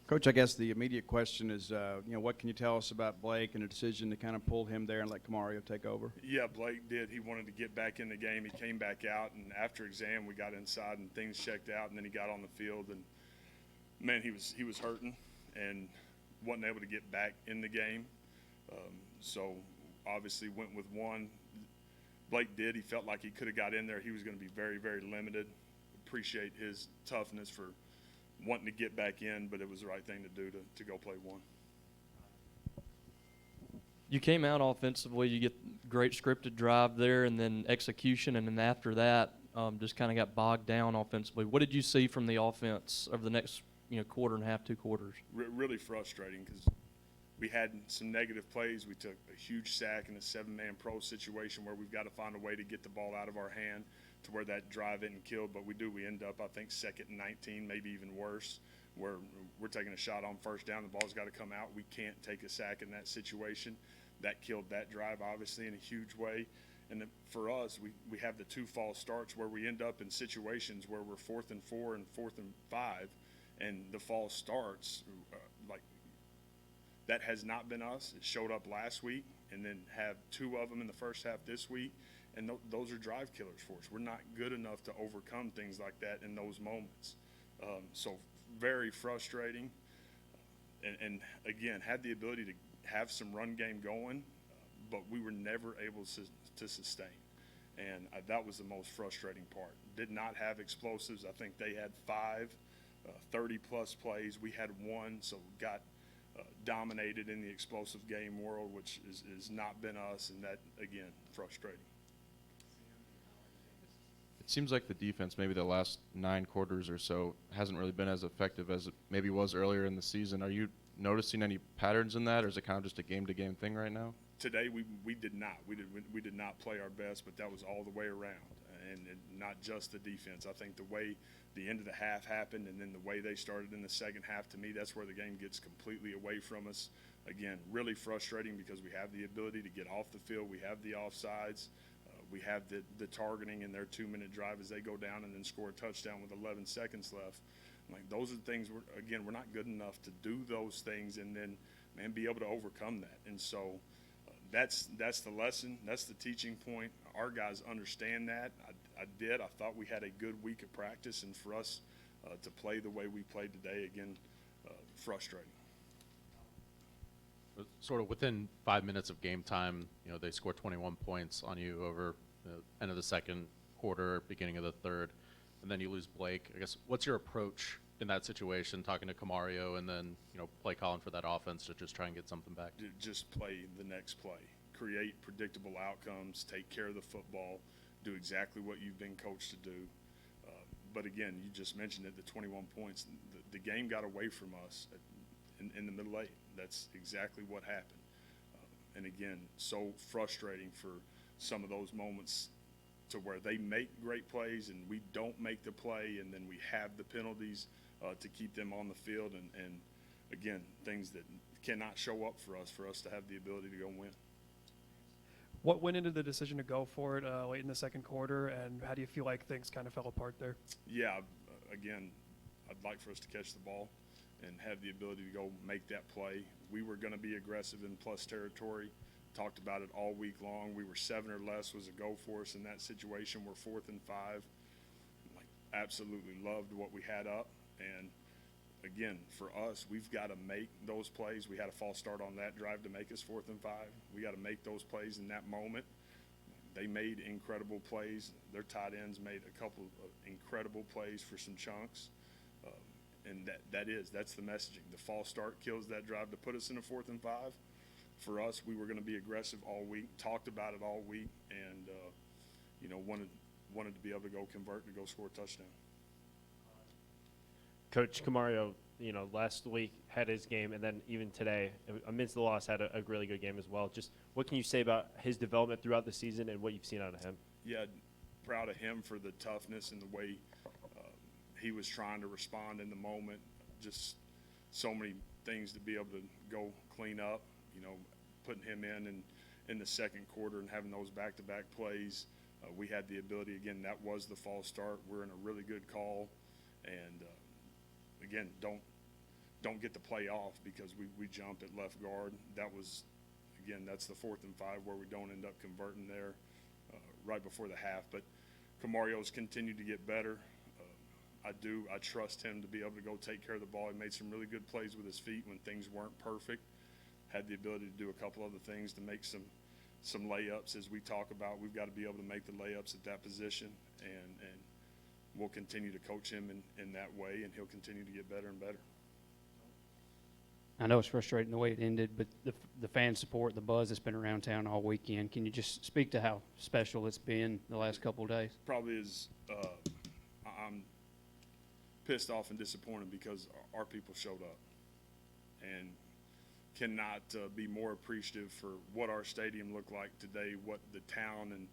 Coach, I guess the immediate question is, what can you tell us about Blake and the decision to kind of pull him there and let Kamario take over? Yeah, Blake did. He wanted to get back in the game. He came back out, and after exam, we got inside and things checked out, and then he got on the field, and man, he was hurting and wasn't able to get back in the game. So obviously went with one. Blake did. He felt like he could have got in there. He was going to be very, very limited. Appreciate his toughness for wanting to get back in, but it was the right thing to do to go play one. You came out offensively. You get great scripted drive there, and then execution, and then after that, just kind of got bogged down offensively. What did you see from the offense over the next quarter and a half, 2 quarters? Really frustrating because we had some negative plays. We took a huge sack in a 7-man pro situation where we've got to find a way to get the ball out of our hand to where that drive isn't killed, but we end up, I think, 2nd and 19, maybe even worse, where we're taking a shot on first down. The ball's got to come out. We can't take a sack in that situation. That killed that drive, obviously, in a huge way. And for us, we have the 2 false starts where we end up in situations where we're 4th and 4 and 4th and 5, and the false starts, that has not been us. It showed up last week, and then have 2 of them in the first half this week. And those are drive killers for us. We're not good enough to overcome things like that in those moments. So very frustrating. And again, had the ability to have some run game going, but we were never able to sustain. And that was the most frustrating part. Did not have explosives. I think they had 5 30-plus plays. We had 1, so got dominated in the explosive game world, which has not been us, and that, again, frustrating. It seems like the defense, maybe the last 9 quarters or so, hasn't really been as effective as it maybe was earlier in the season. Are you noticing any patterns in that, or is it kind of just a game-to-game thing right now? Today we did not. We did not play our best, but that was all the way around, and not just the defense. I think the way the end of the half happened and then the way they started in the second half, to me, that's where the game gets completely away from us. Again, really frustrating because we have the ability to get off the field. We have the offsides. We have the targeting in their 2-minute drive as they go down and then score a touchdown with 11 seconds left. Like, those are the things, we're not good enough to do those things and then, man, be able to overcome that. And so that's the lesson. That's the teaching point. Our guys understand that. I did. I thought we had a good week of practice, and for us to play the way we played today, again, frustrating. Sort of within 5 minutes of game time, they scored 21 points on you over the end of the second quarter, beginning of the third, and then you lose Blake. I guess, what's your approach in that situation, talking to Kamario and then, play calling for that offense to just try and get something back? Just play the next play. Create predictable outcomes, take care of the football, do exactly what you've been coached to do. But again, you just mentioned it, the 21 points. The game got away from us in the middle 8. That's exactly what happened. And again, so frustrating for some of those moments to where they make great plays and we don't make the play, and then we have the penalties to keep them on the field. And again, things that cannot show up for us to have the ability to go win. What went into the decision to go for it late in the second quarter, and how do you feel like things kind of fell apart there? Yeah, again, I'd like for us to catch the ball and have the ability to go make that play. We were going to be aggressive in plus territory. Talked about it all week long. We were 7 or less was a go for us in that situation. We're 4th and 5. Absolutely loved what we had up. And again, for us, we've got to make those plays. We had a false start on that drive to make us 4th and 5. We got to make those plays in that moment. They made incredible plays. Their tight ends made a couple of incredible plays for some chunks. And that's the messaging. The false start kills that drive to put us in a 4th and 5. For us, we were going to be aggressive all week, talked about it all week, and wanted to be able to go convert and go score a touchdown. Coach Kamario, last week had his game, and then even today, amidst the loss, had a really good game as well. Just what can you say about his development throughout the season and what you've seen out of him? Yeah, proud of him for the toughness and the way he was trying to respond in the moment. Just so many things to be able to go clean up. Putting him in the second quarter and having those back-to-back plays. We had the ability, again, that was the false start. We're in a really good call. And, again, don't don't get the play off because we jump at left guard. That was, again, that's the 4th and 5 where we don't end up converting there right before the half. But Kamario's continued to get better. I trust him to be able to go take care of the ball. He made some really good plays with his feet when things weren't perfect. Had the ability to do a couple other things to make some layups, as we talk about. We've got to be able to make the layups at that position, and we'll continue to coach him in that way, and he'll continue to get better and better. I know it's frustrating the way it ended, but the fan support, the buzz that's been around town all weekend, can you just speak to how special it's been the last couple of days? Probably is, I'm pissed off and disappointed because our people showed up, and cannot be more appreciative for what our stadium looked like today, what the town and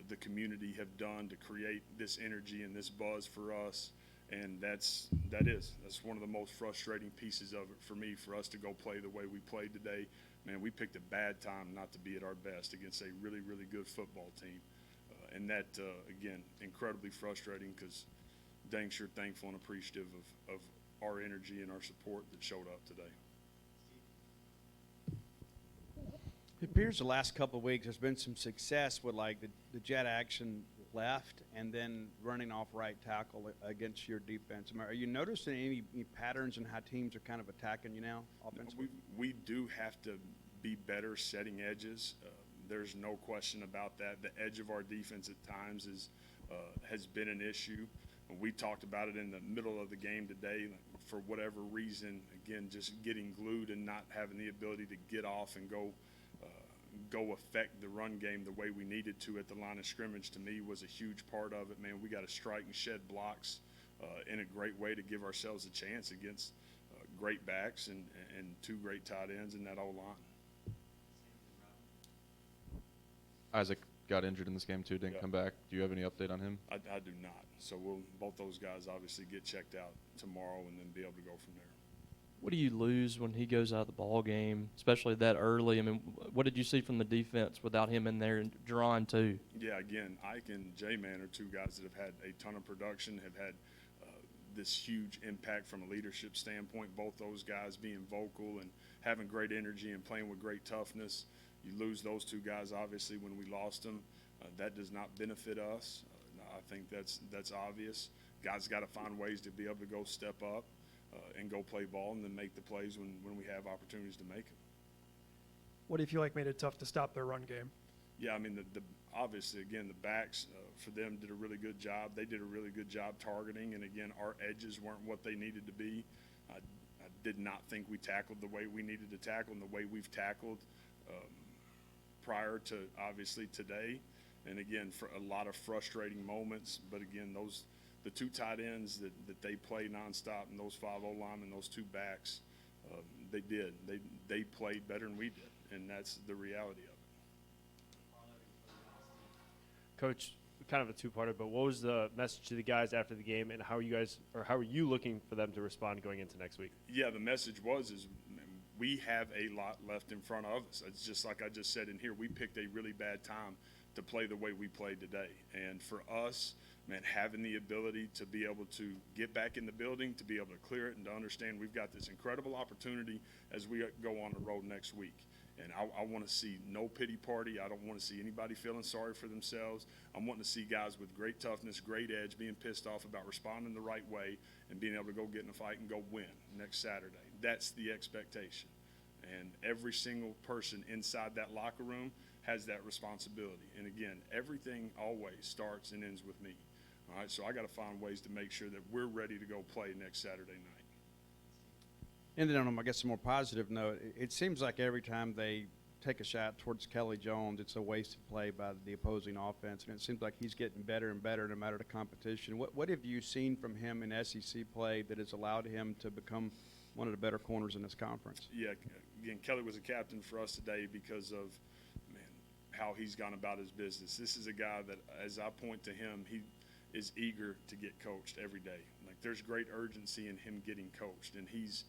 the community have done to create this energy and this buzz for us. And that's one of the most frustrating pieces of it for me, for us to go play the way we played today. Man, we picked a bad time not to be at our best against a really, really good football team. And that, again, incredibly frustrating, because dang sure thankful and appreciative of our energy and our support that showed up today. It appears the last couple of weeks there's been some success with like the jet action left and then running off right tackle against your defense. Are you noticing any patterns in how teams are kind of attacking you now offensively? We do have to be better setting edges. There's no question about that. The edge of our defense at times has been an issue. We talked about it in the middle of the game today. For whatever reason, again, just getting glued and not having the ability to get off and go affect the run game the way we needed to at the line of scrimmage, to me, was a huge part of it. Man, we got to strike and shed blocks in a great way to give ourselves a chance against great backs and 2 great tight ends in that O-line. Isaac got injured in this game too, didn't come back. Do you have any update on him? I do not. So both those guys obviously get checked out tomorrow and then be able to go from there. What do you lose when he goes out of the ball game, especially that early? I mean, what did you see from the defense without him in there and drawing too? Yeah, again, Ike and J-Man are 2 guys that have had a ton of production, have had this huge impact from a leadership standpoint. Both those guys being vocal and having great energy and playing with great toughness. You lose those 2 guys, obviously, when we lost them. That does not benefit us. I think that's obvious. Guys got to find ways to be able to go step up and go play ball and then make the plays when we have opportunities to make them. What do you feel like made it tough to stop their run game? Yeah, I mean, obviously, again, the backs for them did a really good job. They did a really good job targeting, and again, our edges weren't what they needed to be. I did not think we tackled the way we needed to tackle and the way we've tackled prior to, obviously, today. And again, for a lot of frustrating moments, but again, the 2 tight ends that they play nonstop, and those 5 O-linemen, those 2 backs, they played better than we did, and that's the reality of it. Coach, kind of a 2-parter, but what was the message to the guys after the game, and how are you looking for them to respond going into next week? Yeah, the message is we have a lot left in front of us. It's just like I just said in here, we picked a really bad time to play the way we played today. And for us, man, having the ability to be able to get back in the building, to be able to clear it, and to understand we've got this incredible opportunity as we go on the road next week. And I want to see no pity party. I don't want to see anybody feeling sorry for themselves. I'm wanting to see guys with great toughness, great edge, being pissed off about responding the right way and being able to go get in a fight and go win next Saturday. That's the expectation. And every single person inside that locker room has that responsibility. And again, everything always starts and ends with me. All right, so I got to find ways to make sure that we're ready to go play next Saturday night. And then on, I guess, a more positive note, it seems like every time they take a shot towards Kelly Jones, it's a wasted play by the opposing offense, and it seems like he's getting better and better no matter the competition. What have you seen from him in SEC play that has allowed him to become one of the better corners in this conference? Yeah, again, Kelly was a captain for us today because of, man, how he's gone about his business. This is a guy that, as I point to him, he is eager to get coached every day. Like, there's great urgency in him getting coached, and he's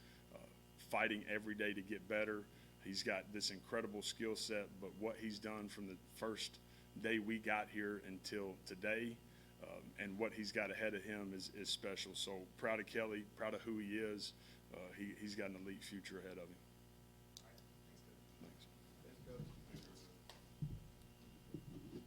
fighting every day to get better. He's got this incredible skill set, but what he's done from the first day we got here until today, and what he's got ahead of him is special. So proud of Kelly, proud of who he is. he's got an elite future ahead of him.